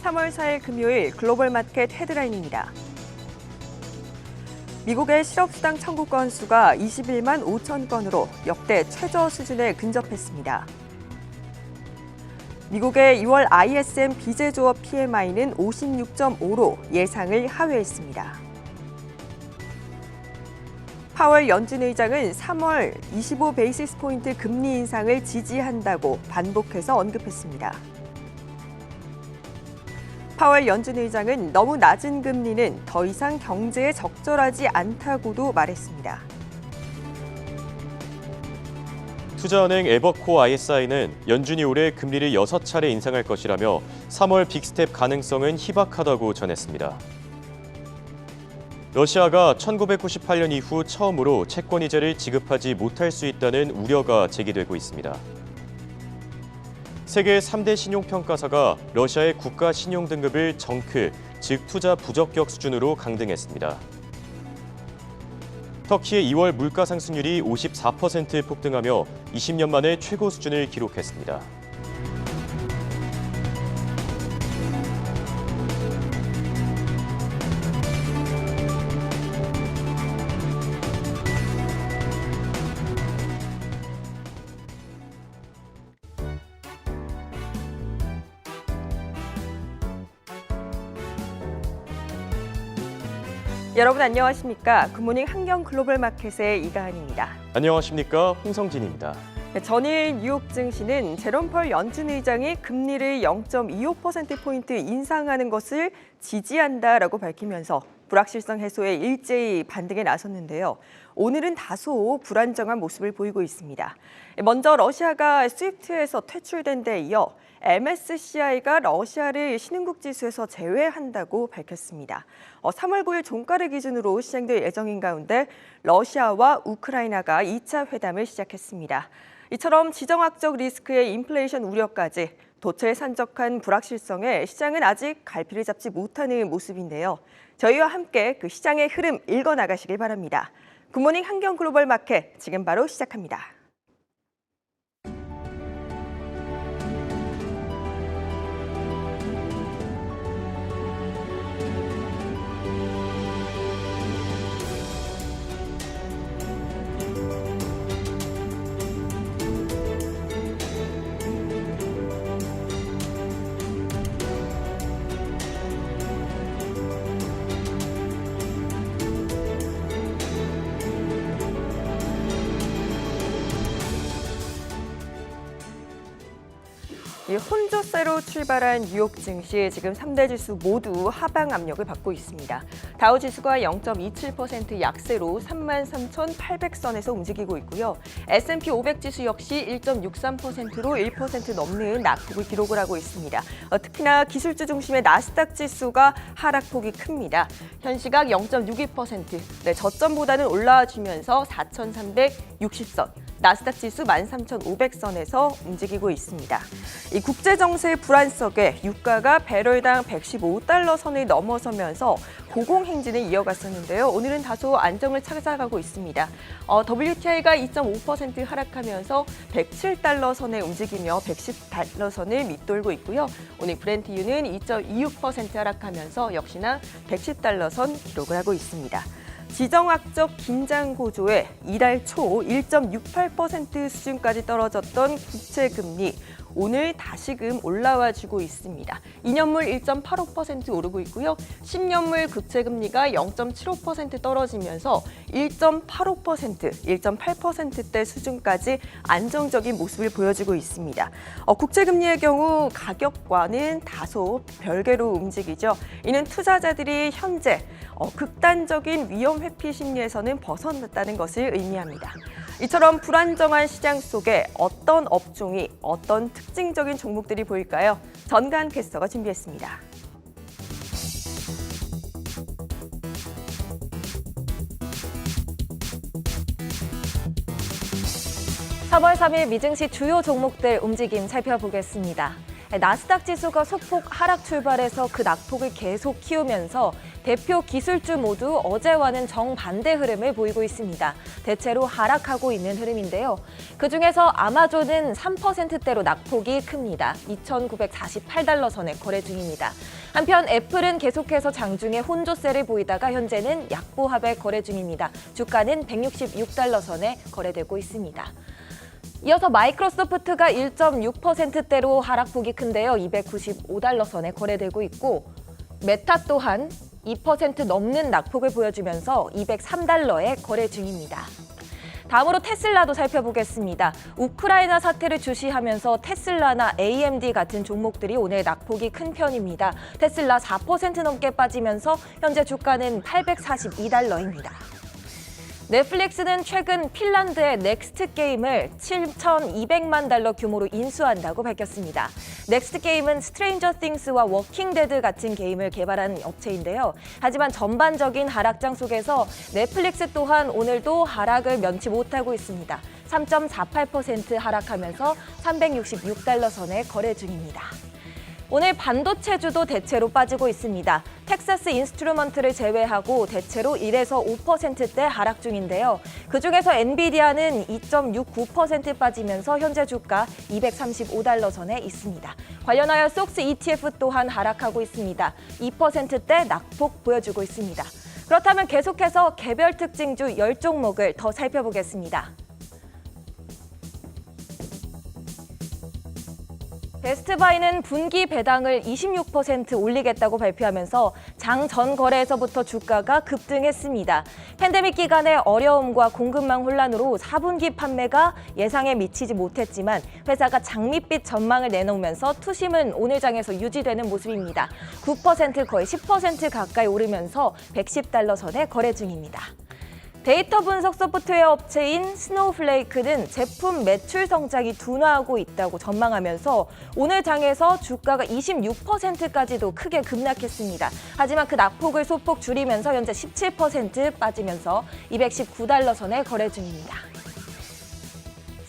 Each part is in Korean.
3월 4일 금요일 글로벌 마켓 헤드라인입니다. 미국의 실업수당 청구 건수가 21만 5천 건으로 역대 최저 수준에 근접했습니다. 미국의 2월 ISM 비제조업 PMI는 56.5로 예상을 하회했습니다. 파월 연준 의장은 3월 25베이시스 포인트 금리 인상을 지지한다고 반복해서 언급했습니다. 파월 연준 의장은 너무 낮은 금리는 더 이상 경제에 적절하지 않다고도 말했습니다. 투자은행 에버코어 ISI는 연준이 올해 금리를 6차례 인상할 것이라며 3월 빅스텝 가능성은 희박하다고 전했습니다. 러시아가 1998년 이후 처음으로 채권 이자를 지급하지 못할 수 있다는 우려가 제기되고 있습니다. 세계 3대 신용평가사가 러시아의 국가 신용 등급을 정크, 즉 투자 부적격 수준으로 강등했습니다. 터키의 2월 물가 상승률이 54% 폭등하며 20년 만에 최고 수준을 기록했습니다. 여러분 안녕하십니까? 굿모닝 한경 글로벌 마켓의 이가은입니다. 안녕하십니까? 홍성진입니다. 전일 뉴욕 증시는 제롬 펄 연준 의장이 금리를 0.25%포인트 인상하는 것을 지지한다라고 밝히면서 불확실성 해소에 일제히 반등에 나섰는데요. 오늘은 다소 불안정한 모습을 보이고 있습니다. 먼저 러시아가 스위프트에서 퇴출된 데 이어 MSCI가 러시아를 신흥국 지수에서 제외한다고 밝혔습니다. 3월 9일 종가를 기준으로 시행될 예정인 가운데 러시아와 우크라이나가 2차 회담을 시작했습니다. 이처럼 지정학적 리스크의 인플레이션 우려까지 도처에 산적한 불확실성에 시장은 아직 갈피를 잡지 못하는 모습인데요. 저희와 함께 그 시장의 흐름 읽어나가시길 바랍니다. 굿모닝 한경 글로벌 마켓 지금 바로 시작합니다. 혼조세로 출발한 뉴욕 증시 지금 3대 지수 모두 하방 압력을 받고 있습니다. 다우 지수가 0.27% 약세로 33,800선에서 움직이고 있고요. S&P 500 지수 역시 1.63%로 1% 넘는 낙폭을 기록을 하고 있습니다. 특히나 기술주 중심의 나스닥 지수가 하락폭이 큽니다. 현 시각 0.62%, 저점보다는 올라와주면서 4,360선. 나스닥 지수 13,500선에서 움직이고 있습니다. 이 국제 정세의 불안 속에 유가가 배럴당 115달러 선을 넘어서면서 고공행진을 이어갔었는데요. 오늘은 다소 안정을 찾아가고 있습니다. WTI가 2.5% 하락하면서 107달러 선에 움직이며 110달러 선을 밑돌고 있고요. 오늘 브렌트유는 2.26% 하락하면서 역시나 110달러 선 기록을 하고 있습니다. 지정학적 긴장 고조에 이달 초 1.68% 수준까지 떨어졌던 국채금리 오늘 다시금 올라와주고 있습니다. 2년물 1.85% 오르고 있고요. 10년물 국채금리가 0.75% 떨어지면서 1.85%, 1.8%대 수준까지 안정적인 모습을 보여주고 있습니다. 국채금리의 경우 가격과는 다소 별개로 움직이죠. 이는 투자자들이 현재 극단적인 위험 회피 심리에서는 벗어났다는 것을 의미합니다. 이처럼 불안정한 시장 속에 어떤 업종이 어떤 특징적인 종목들이 보일까요? 전가한 캐스터가 준비했습니다. 3월 3일 미증시 주요 종목들 움직임 살펴보겠습니다. 나스닥 지수가 소폭 하락 출발해서 그 낙폭을 계속 키우면서 대표 기술주 모두 어제와는 정반대 흐름을 보이고 있습니다. 대체로 하락하고 있는 흐름인데요. 그중에서 아마존은 3%대로 낙폭이 큽니다. 2,948달러 선에 거래 중입니다. 한편 애플은 계속해서 장중에 혼조세를 보이다가 현재는 약보합에 거래 중입니다. 주가는 166달러 선에 거래되고 있습니다. 이어서 마이크로소프트가 1.6%대로 하락폭이 큰데요. 295달러 선에 거래되고 있고 메타 또한 2% 넘는 낙폭을 보여주면서 203달러에 거래 중입니다. 다음으로 테슬라도 살펴보겠습니다. 우크라이나 사태를 주시하면서 테슬라나 AMD 같은 종목들이 오늘 낙폭이 큰 편입니다. 테슬라 4% 넘게 빠지면서 현재 주가는 842달러입니다. 넷플릭스는 최근 핀란드의 넥스트 게임을 7,200만 달러 규모로 인수한다고 밝혔습니다. 넥스트 게임은 스트레인저 띵스와 워킹 데드 같은 게임을 개발한 업체인데요. 하지만 전반적인 하락장 속에서 넷플릭스 또한 오늘도 하락을 면치 못하고 있습니다. 3.48% 하락하면서 366달러 선에 거래 중입니다. 오늘 반도체주도 대체로 빠지고 있습니다. 텍사스 인스트루먼트를 제외하고 대체로 1에서 5%대 하락 중인데요. 그중에서 엔비디아는 2.69% 빠지면서 현재 주가 235달러 선에 있습니다. 관련하여 속스 ETF 또한 하락하고 있습니다. 2%대 낙폭 보여주고 있습니다. 그렇다면 계속해서 개별 특징주 10종목을 더 살펴보겠습니다. 베스트바이는 분기 배당을 26% 올리겠다고 발표하면서 장 전 거래에서부터 주가가 급등했습니다. 팬데믹 기간의 어려움과 공급망 혼란으로 4분기 판매가 예상에 미치지 못했지만 회사가 장밋빛 전망을 내놓으면서 투심은 오늘 장에서 유지되는 모습입니다. 9% 거의 10% 가까이 오르면서 110달러 선에 거래 중입니다. 데이터 분석 소프트웨어 업체인 스노우플레이크는 제품 매출 성장이 둔화하고 있다고 전망하면서 오늘 장에서 주가가 26%까지도 크게 급락했습니다. 하지만 그 낙폭을 소폭 줄이면서 현재 17% 빠지면서 219달러 선에 거래 중입니다.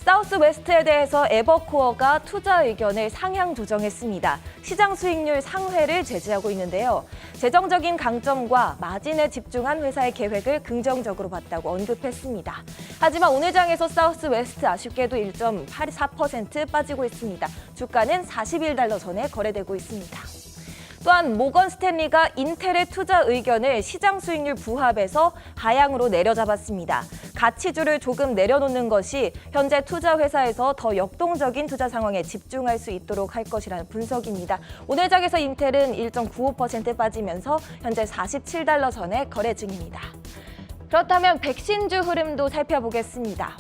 사우스웨스트에 대해서 에버코어가 투자 의견을 상향 조정했습니다. 시장 수익률 상회를 제지하고 있는데요. 재정적인 강점과 마진에 집중한 회사의 계획을 긍정적으로 봤다고 언급했습니다. 하지만 오늘 장에서 사우스웨스트 아쉽게도 1.84% 빠지고 있습니다. 주가는 41달러 선에 거래되고 있습니다. 또한 모건 스탠리가 인텔의 투자 의견을 시장 수익률 부합에서 하향으로 내려잡았습니다. 가치주를 조금 내려놓는 것이 현재 투자 회사에서 더 역동적인 투자 상황에 집중할 수 있도록 할 것이라는 분석입니다. 오늘 장에서 인텔은 1.95% 빠지면서 현재 47달러 선에 거래 중입니다. 그렇다면 백신주 흐름도 살펴보겠습니다.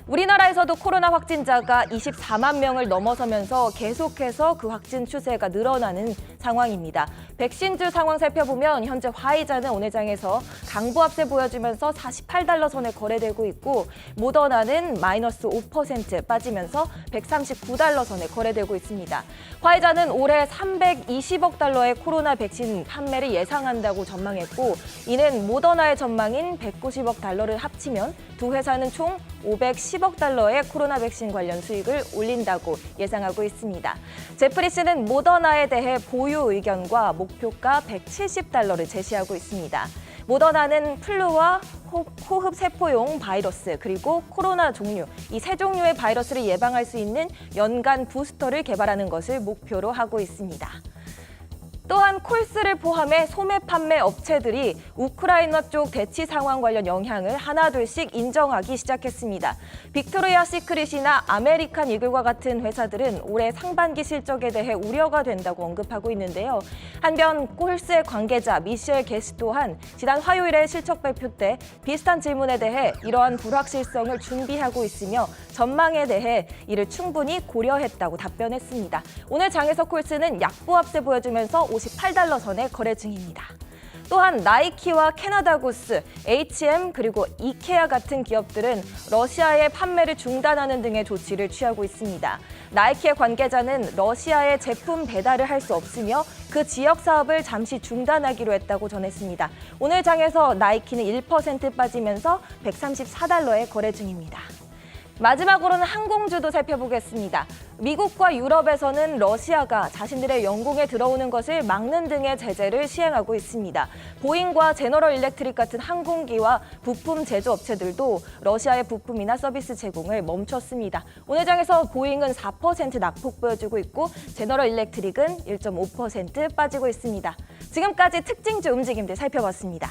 우리나라에서도 코로나 확진자가 24만 명을 넘어서면서 계속해서 그 확진 추세가 늘어나는 상황입니다. 백신주 상황 살펴보면 현재 화이자는 오늘 장에서 강보합세 보여주면서 48달러 선에 거래되고 있고 모더나는 마이너스 5% 빠지면서 139달러 선에 거래되고 있습니다. 화이자는 올해 320억 달러의 코로나 백신 판매를 예상한다고 전망했고 이는 모더나의 전망인 190억 달러를 합치면 두 회사는 총 510억 달러의 코로나 백신 관련 수익을 올린다고 예상하고 있습니다. 제프리스는 모더나에 대해 보유 의견과 목표가 170달러를 제시하고 있습니다. 모더나는 플루와 호흡 세포용 바이러스 그리고 코로나 종류 이 세 종류의 바이러스를 예방할 수 있는 연간 부스터를 개발하는 것을 목표로 하고 있습니다. 또한 콜스를 포함해 소매 판매 업체들이 우크라이나 쪽 대치 상황 관련 영향을 하나둘씩 인정하기 시작했습니다. 빅토리아 시크릿이나 아메리칸 이글과 같은 회사들은 올해 상반기 실적에 대해 우려가 된다고 언급하고 있는데요. 한편 콜스의 관계자 미셸 게스 또한 지난 화요일에 실적 발표 때 비슷한 질문에 대해 이러한 불확실성을 준비하고 있으며 전망에 대해 이를 충분히 고려했다고 답변했습니다. 오늘 장에서 콜스는 약보합세 보여주면서 58달러 선에 거래 중입니다. 또한 나이키와 캐나다 구스, H&M 그리고 이케아 같은 기업들은 러시아의 판매를 중단하는 등의 조치를 취하고 있습니다. 나이키의 관계자는 러시아에 제품 배달을 할 수 없으며 그 지역 사업을 잠시 중단하기로 했다고 전했습니다. 오늘 장에서 나이키는 1% 빠지면서 134달러에 거래 중입니다. 마지막으로는 항공주도 살펴보겠습니다. 미국과 유럽에서는 러시아가 자신들의 영공에 들어오는 것을 막는 등의 제재를 시행하고 있습니다. 보잉과 제너럴 일렉트릭 같은 항공기와 부품 제조업체들도 러시아의 부품이나 서비스 제공을 멈췄습니다. 오늘 장에서 보잉은 4% 낙폭 보여주고 있고 제너럴 일렉트릭은 1.5% 빠지고 있습니다. 지금까지 특징주 움직임들 살펴봤습니다.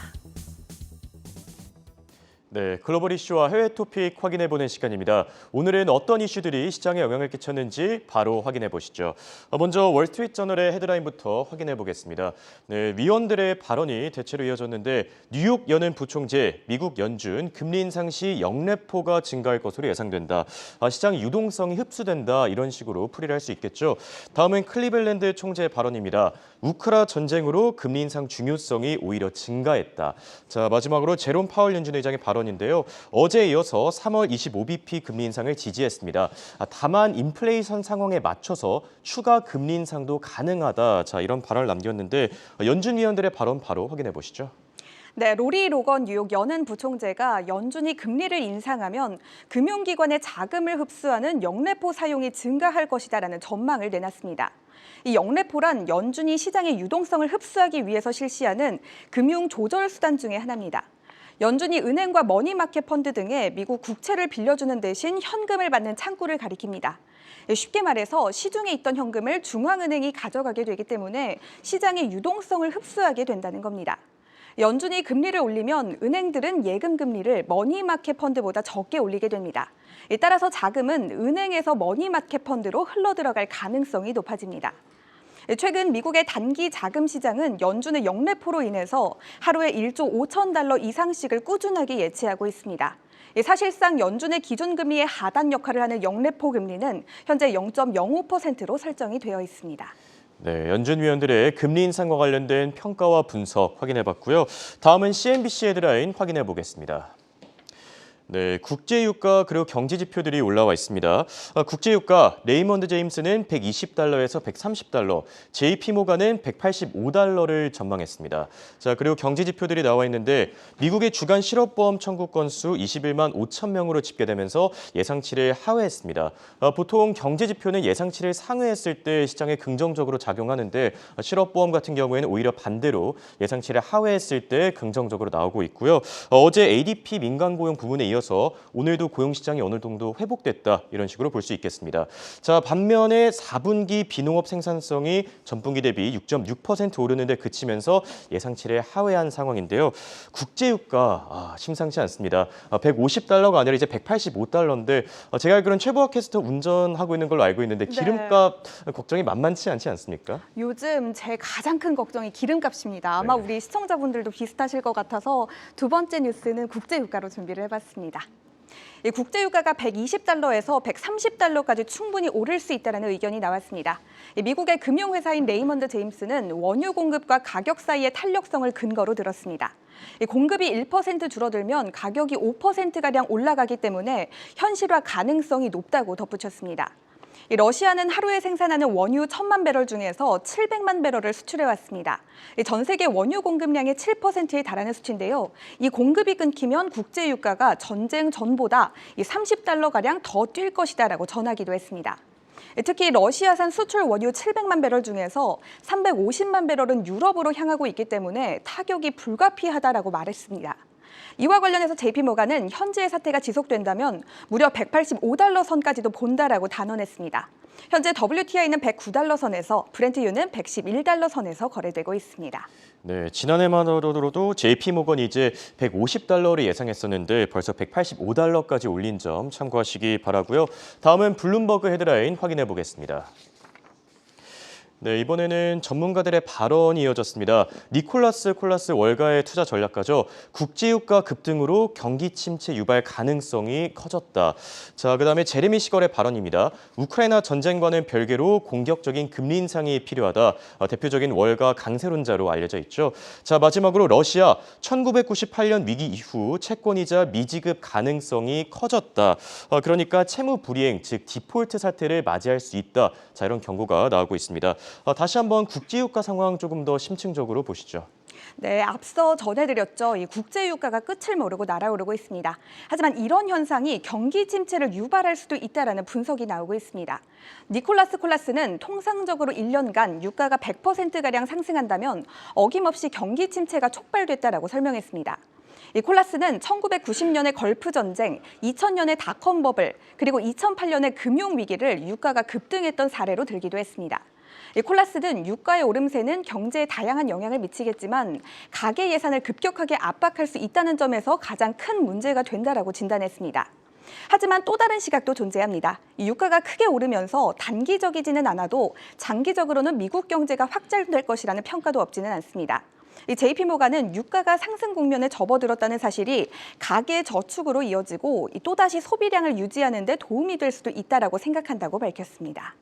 네, 글로벌 이슈와 해외 토픽 확인해보는 시간입니다. 오늘은 어떤 이슈들이 시장에 영향을 끼쳤는지 바로 확인해 보시죠. 먼저 월스트리트저널의 헤드라인부터 확인해 보겠습니다. 네, 위원들의 발언이 대체로 이어졌는데 뉴욕 연은 부총재, 미국 연준 금리 인상 시 영레포가 증가할 것으로 예상된다. 시장 유동성이 흡수된다 이런 식으로 풀이를 할 수 있겠죠. 다음은 클리블랜드 총재 발언입니다. 우크라 전쟁으로 금리 인상 중요성이 오히려 증가했다. 자, 마지막으로 제롬 파월 연준 의장의 발언인데요. 어제에 이어서 3월 25bp 금리 인상을 지지했습니다. 다만 인플레이션 상황에 맞춰서 추가 금리 인상도 가능하다. 자, 이런 발언을 남겼는데 연준 위원들의 발언 바로 확인해 보시죠. 네, 로리 로건 뉴욕 연은 부총재가 연준이 금리를 인상하면 금융기관의 자금을 흡수하는 영레포 사용이 증가할 것이다라는 전망을 내놨습니다. 이 영레포란 연준이 시장의 유동성을 흡수하기 위해서 실시하는 금융 조절 수단 중에 하나입니다. 연준이 은행과 머니마켓 펀드 등의 미국 국채를 빌려주는 대신 현금을 받는 창구를 가리킵니다. 쉽게 말해서 시중에 있던 현금을 중앙은행이 가져가게 되기 때문에 시장의 유동성을 흡수하게 된다는 겁니다. 연준이 금리를 올리면 은행들은 예금 금리를 머니마켓 펀드보다 적게 올리게 됩니다. 따라서 자금은 은행에서 머니마켓 펀드로 흘러들어갈 가능성이 높아집니다. 최근 미국의 단기 자금 시장은 연준의 영레포로 인해서 하루에 1조 5천 달러 이상씩을 꾸준하게 예치하고 있습니다. 사실상 연준의 기준금리의 하단 역할을 하는 영레포 금리는 현재 0.05%로 설정이 되어 있습니다. 네, 연준 위원들의 금리 인상과 관련된 평가와 분석 확인해봤고요. 다음은 CNBC 헤드라인 확인해 보겠습니다. 네, 국제유가 그리고 경제 지표들이 올라와 있습니다. 국제유가 레이먼드 제임스는 120달러에서 130달러, JP모간은 185달러를 전망했습니다. 자, 그리고 경제 지표들이 나와 있는데 미국의 주간 실업보험 청구 건수 21만 5천 명으로 집계되면서 예상치를 하회했습니다. 보통 경제 지표는 예상치를 상회했을 때 시장에 긍정적으로 작용하는데 실업보험 같은 경우에는 오히려 반대로 예상치를 하회했을 때 긍정적으로 나오고 있고요. 어제 ADP 민간 고용 부분에 이어서 오늘도 고용시장이 어느 정도 회복됐다 이런 식으로 볼 수 있겠습니다. 자, 반면에 4분기 비농업 생산성이 전분기 대비 6.6% 오르는데 그치면서 예상치를 하회한 상황인데요. 국제유가 심상치 않습니다. 150달러가 아니라 이제 185달러인데 제가 알기로는 최보아 캐스터 운전하고 있는 걸로 알고 있는데 기름값 걱정이 만만치 않지 않습니까? 요즘 제 가장 큰 걱정이 기름값입니다. 아마 우리 시청자분들도 비슷하실 것 같아서 두 번째 뉴스는 국제유가로 준비를 해봤습니다. 이 국제유가가 120달러에서 130달러까지 충분히 오를 수 있다는 의견이 나왔습니다. 미국의 금융회사인 레이먼드 제임스는 원유 공급과 가격 사이의 탄력성을 근거로 들었습니다. 공급이 1% 줄어들면 가격이 5%가량 올라가기 때문에 현실화 가능성이 높다고 덧붙였습니다. 러시아는 하루에 생산하는 원유 1,000만 배럴 중에서 700만 배럴을 수출해왔습니다. 전 세계 원유 공급량의 7%에 달하는 수치인데요. 이 공급이 끊기면 국제유가가 전쟁 전보다 30달러가량 더 뛸 것이다라고 전하기도 했습니다. 특히 러시아산 수출 원유 700만 배럴 중에서 350만 배럴은 유럽으로 향하고 있기 때문에 타격이 불가피하다라고 말했습니다. 이와 관련해서 JP모간은 현재의 사태가 지속된다면 무려 185달러 선까지도 본다라고 단언했습니다. 현재 WTI는 109달러 선에서 브렌트유는 111달러 선에서 거래되고 있습니다. 네, 지난해만으로도 JP모건이 이제 150달러를 예상했었는데 벌써 185달러까지 올린 점 참고하시기 바라고요. 다음은 블룸버그 헤드라인 확인해 보겠습니다. 네, 이번에는 전문가들의 발언이 이어졌습니다. 니콜라스 콜라스 월가의 투자 전략가죠. 국제유가 급등으로 경기 침체 유발 가능성이 커졌다. 자, 그다음에 제레미 시걸의 발언입니다. 우크라이나 전쟁과는 별개로 공격적인 금리 인상이 필요하다. 대표적인 월가 강세론자로 알려져 있죠. 자, 마지막으로 러시아 1998년 위기 이후 채권이자 미지급 가능성이 커졌다. 그러니까 채무 불이행, 즉 디폴트 사태를 맞이할 수 있다. 자, 이런 경고가 나오고 있습니다. 다시 한번 국제유가 상황 조금 더 심층적으로 보시죠. 네, 앞서 전해드렸죠. 이 국제 유가가 끝을 모르고 날아오르고 있습니다. 하지만 이런 현상이 경기 침체를 유발할 수도 있다라는 분석이 나오고 있습니다. 니콜라스 콜라스는 통상적으로 1년간 유가가 100%가량 상승한다면 어김없이 경기 침체가 촉발됐다라고 설명했습니다. 이 콜라스는 1990년의 걸프 전쟁, 2000년의 닷컴 버블, 그리고 2008년의 금융 위기를 유가가 급등했던 사례로 들기도 했습니다. 이 콜라스는 유가의 오름세는 경제에 다양한 영향을 미치겠지만 가계 예산을 급격하게 압박할 수 있다는 점에서 가장 큰 문제가 된다라고 진단했습니다. 하지만 또 다른 시각도 존재합니다. 이 유가가 크게 오르면서 단기적이지는 않아도 장기적으로는 미국 경제가 확장될 것이라는 평가도 없지는 않습니다. 이 JP모간은 유가가 상승 국면에 접어들었다는 사실이 가계 저축으로 이어지고 또다시 소비량을 유지하는 데 도움이 될 수도 있다라고 생각한다고 밝혔습니다.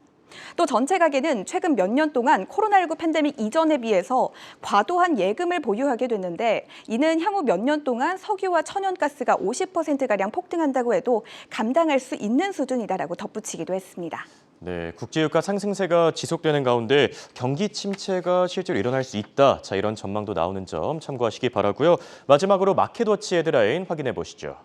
또 전체 가계는 최근 몇 년 동안 코로나19 팬데믹 이전에 비해서 과도한 예금을 보유하게 됐는데 이는 향후 몇 년 동안 석유와 천연가스가 50%가량 폭등한다고 해도 감당할 수 있는 수준이다라고 덧붙이기도 했습니다. 네, 국제유가 상승세가 지속되는 가운데 경기 침체가 실제로 일어날 수 있다. 자, 이런 전망도 나오는 점 참고하시기 바라고요. 마지막으로 마켓워치 헤드라인 확인해 보시죠.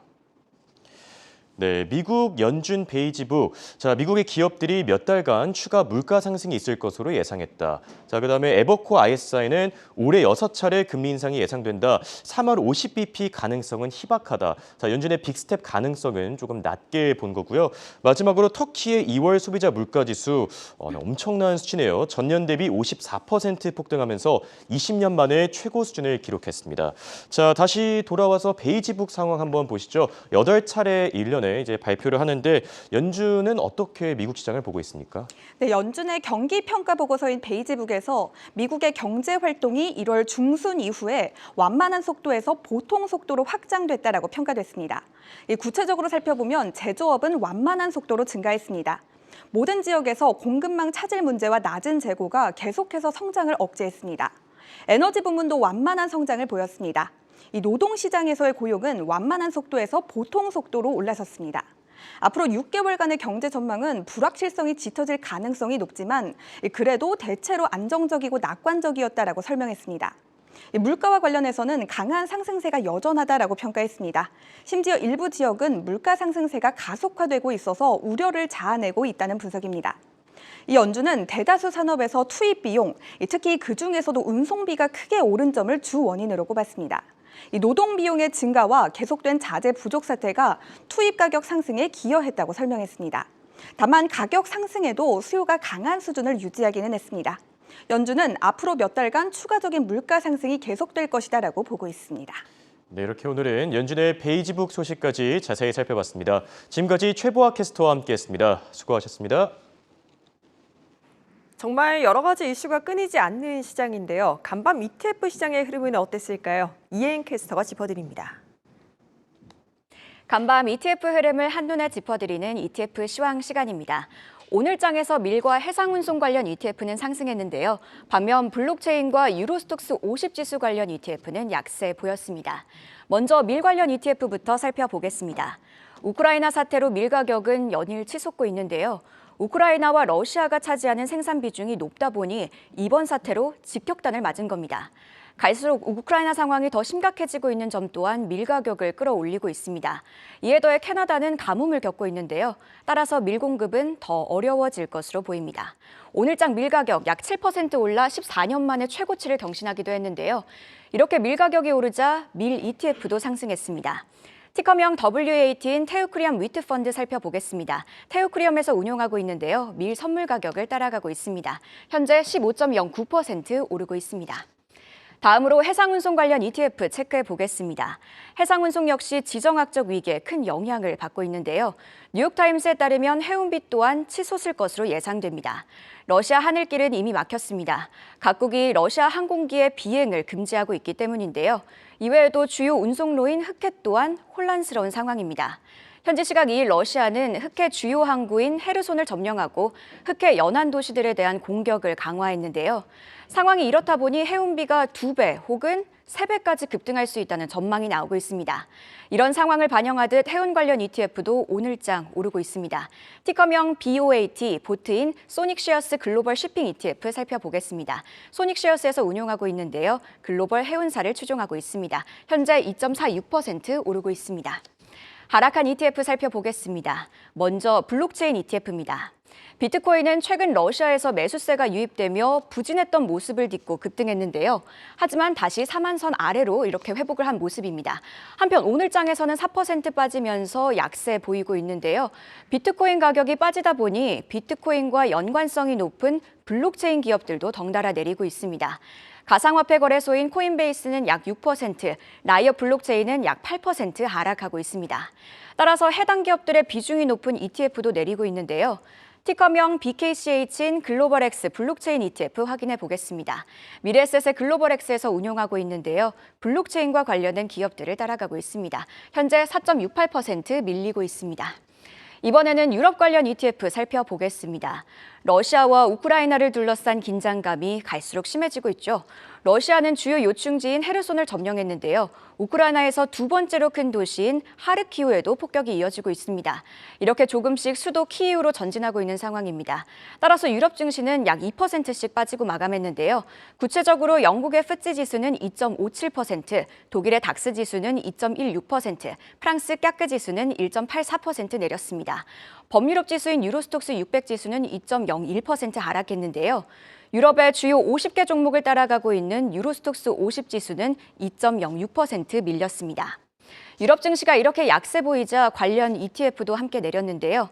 네, 미국 연준 베이지북. 자, 미국의 기업들이 몇 달간 추가 물가 상승이 있을 것으로 예상했다. 자, 그다음에 에버코어 ISI는 올해 6차례 금리 인상이 예상된다. 3월 50bp 가능성은 희박하다. 자, 연준의 빅스텝 가능성은 조금 낮게 본 거고요. 마지막으로 터키의 2월 소비자 물가 지수 엄청난 수치네요. 전년 대비 54% 폭등하면서 20년 만에 최고 수준을 기록했습니다. 자, 다시 돌아와서 베이지북 상황 한번 보시죠. 8차례 1년에 이제 발표를 하는데 연준은 어떻게 미국 시장을 보고 있습니까? 네, 연준의 경기 평가 보고서인 베이지북에서 미국의 경제 활동이 1월 중순 이후에 완만한 속도에서 보통 속도로 확장됐다라고 평가됐습니다. 구체적으로 살펴보면 제조업은 완만한 속도로 증가했습니다. 모든 지역에서 공급망 차질 문제와 낮은 재고가 계속해서 성장을 억제했습니다. 에너지 부문도 완만한 성장을 보였습니다. 이 노동시장에서의 고용은 완만한 속도에서 보통 속도로 올라섰습니다. 앞으로 6개월간의 경제 전망은 불확실성이 짙어질 가능성이 높지만 그래도 대체로 안정적이고 낙관적이었다라고 설명했습니다. 물가와 관련해서는 강한 상승세가 여전하다라고 평가했습니다. 심지어 일부 지역은 물가 상승세가 가속화되고 있어서 우려를 자아내고 있다는 분석입니다. 이 연준은 대다수 산업에서 투입 비용, 특히 그중에서도 운송비가 크게 오른 점을 주 원인으로 꼽았습니다. 이 노동 비용의 증가와 계속된 자재 부족 사태가 투입 가격 상승에 기여했다고 설명했습니다. 다만 가격 상승에도 수요가 강한 수준을 유지하기는 했습니다. 연준은 앞으로 몇 달간 추가적인 물가 상승이 계속될 것이다라고 보고 있습니다. 네, 이렇게 오늘은 연준의 베이지북 소식까지 자세히 살펴봤습니다. 지금까지 최보아 캐스터와 함께했습니다. 수고하셨습니다. 정말 여러 가지 이슈가 끊이지 않는 시장인데요. 간밤 ETF 시장의 흐름은 어땠을까요? 이혜인 캐스터가 짚어드립니다. 간밤 ETF 흐름을 한눈에 짚어드리는 ETF 시황 시간입니다. 오늘 장에서 밀과 해상운송 관련 ETF는 상승했는데요. 반면 블록체인과 유로스톡스 50 지수 관련 ETF는 약세 보였습니다. 먼저 밀 관련 ETF부터 살펴보겠습니다. 우크라이나 사태로 밀 가격은 연일 치솟고 있는데요. 우크라이나와 러시아가 차지하는 생산 비중이 높다 보니 이번 사태로 직격탄을 맞은 겁니다. 갈수록 우크라이나 상황이 더 심각해지고 있는 점 또한 밀 가격을 끌어올리고 있습니다. 이에 더해 캐나다는 가뭄을 겪고 있는데요. 따라서 밀 공급은 더 어려워질 것으로 보입니다. 오늘장 밀 가격 약 7% 올라 14년 만에 최고치를 경신하기도 했는데요. 이렇게 밀 가격이 오르자 밀 ETF도 상승했습니다. 티커명 WAT인 테우크리엄 위트 펀드 살펴보겠습니다. 테우크리엄에서 운용하고 있는데요. 밀 선물 가격을 따라가고 있습니다. 현재 15.09% 오르고 있습니다. 다음으로 해상운송 관련 ETF 체크해 보겠습니다. 해상운송 역시 지정학적 위기에 큰 영향을 받고 있는데요. 뉴욕타임스에 따르면 해운비 또한 치솟을 것으로 예상됩니다. 러시아 하늘길은 이미 막혔습니다. 각국이 러시아 항공기의 비행을 금지하고 있기 때문인데요. 이외에도 주요 운송로인 흑해 또한 혼란스러운 상황입니다. 현지 시각 2일 러시아는 흑해 주요 항구인 헤르손을 점령하고 흑해 연안 도시들에 대한 공격을 강화했는데요. 상황이 이렇다 보니 해운비가 2배 혹은 3배까지 급등할 수 있다는 전망이 나오고 있습니다. 이런 상황을 반영하듯 해운 관련 ETF도 오늘장 오르고 있습니다. 티커명 BOAT, 보트인 소닉쉐어스 글로벌 쉬핑 ETF 살펴보겠습니다. 소닉쉐어스에서 운용하고 있는데요. 글로벌 해운사를 추종하고 있습니다. 현재 2.46% 오르고 있습니다. 하락한 ETF 살펴보겠습니다. 먼저 블록체인 ETF입니다. 비트코인은 최근 러시아에서 매수세가 유입되며 부진했던 모습을 딛고 급등했는데요. 하지만 다시 4만 선 아래로 이렇게 회복을 한 모습입니다. 한편 오늘장에서는 4% 빠지면서 약세 보이고 있는데요. 비트코인 가격이 빠지다 보니 비트코인과 연관성이 높은 블록체인 기업들도 덩달아 내리고 있습니다. 가상화폐 거래소인 코인베이스는 약 6%, 라이엇 블록체인은 약 8% 하락하고 있습니다. 따라서 해당 기업들의 비중이 높은 ETF도 내리고 있는데요. 티커명 BKCH인 글로벌X 블록체인 ETF 확인해 보겠습니다. 미래에셋의 글로벌X에서 운용하고 있는데요. 블록체인과 관련된 기업들을 따라가고 있습니다. 현재 4.68% 밀리고 있습니다. 이번에는 유럽 관련 ETF 살펴보겠습니다. 러시아와 우크라이나를 둘러싼 긴장감이 갈수록 심해지고 있죠. 러시아는 주요 요충지인 헤르손을 점령했는데요. 우크라이나에서 두 번째로 큰 도시인 하르키우에도 폭격이 이어지고 있습니다. 이렇게 조금씩 수도 키이우로 전진하고 있는 상황입니다. 따라서 유럽 증시는 약 2%씩 빠지고 마감했는데요. 구체적으로 영국의 FTSE 지수는 2.57%, 독일의 닥스 지수는 2.16%, 프랑스 까크 지수는 1.84% 내렸습니다. 범유럽 지수인 유로스톡스 600 지수는 2.01% 하락했는데요. 유럽의 주요 50개 종목을 따라가고 있는 유로스톡스 50 지수는 2.06% 밀렸습니다. 유럽 증시가 이렇게 약세 보이자 관련 ETF도 함께 내렸는데요.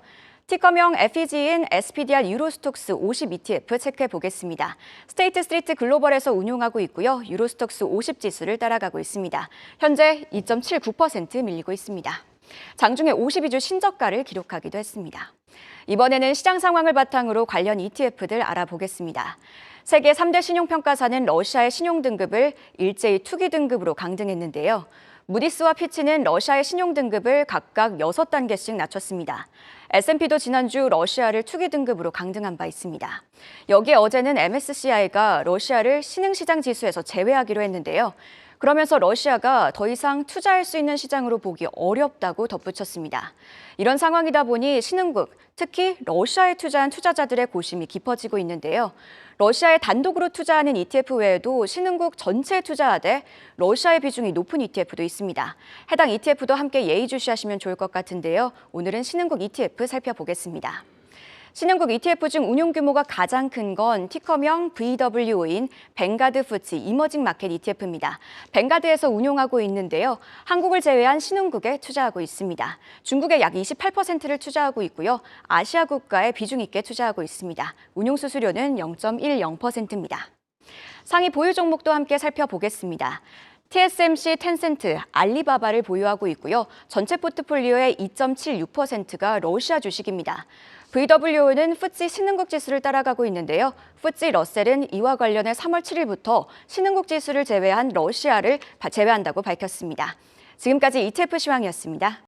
티커명 FEG인 SPDR 유로스톡스 50 ETF 체크해 보겠습니다. 스테이트 스트리트 글로벌에서 운용하고 있고요. 유로스톡스 50 지수를 따라가고 있습니다. 현재 2.79% 밀리고 있습니다. 장중에 52주 신저가를 기록하기도 했습니다. 이번에는 시장 상황을 바탕으로 관련 ETF들 알아보겠습니다. 세계 3대 신용평가사는 러시아의 신용등급을 일제히 투기 등급으로 강등했는데요. 무디스와 피치는 러시아의 신용등급을 각각 6단계씩 낮췄습니다. S&P도 지난주 러시아를 투기 등급으로 강등한 바 있습니다. 여기에 어제는 MSCI가 러시아를 신흥시장 지수에서 제외하기로 했는데요. 그러면서 러시아가 더 이상 투자할 수 있는 시장으로 보기 어렵다고 덧붙였습니다. 이런 상황이다 보니 신흥국, 특히 러시아에 투자한 투자자들의 고심이 깊어지고 있는데요. 러시아에 단독으로 투자하는 ETF 외에도 신흥국 전체에 투자하되 러시아의 비중이 높은 ETF도 있습니다. 해당 ETF도 함께 예의주시하시면 좋을 것 같은데요. 오늘은 신흥국 ETF 살펴보겠습니다. 신흥국 ETF 중 운용 규모가 가장 큰 건 티커명 VWO인 벵가드 FTSE 이머징 마켓 ETF입니다. 벵가드에서 운용하고 있는데요. 한국을 제외한 신흥국에 투자하고 있습니다. 중국에 약 28%를 투자하고 있고요. 아시아 국가에 비중 있게 투자하고 있습니다. 운용 수수료는 0.10%입니다. 상위 보유 종목도 함께 살펴보겠습니다. TSMC, 텐센트, 알리바바를 보유하고 있고요. 전체 포트폴리오의 2.76%가 러시아 주식입니다. VWO는 FTSE 신흥국 지수를 따라가고 있는데요. FTSE 러셀은 이와 관련해 3월 7일부터 신흥국 지수를 제외한 러시아를 제외한다고 밝혔습니다. 지금까지 ETF 시황이었습니다.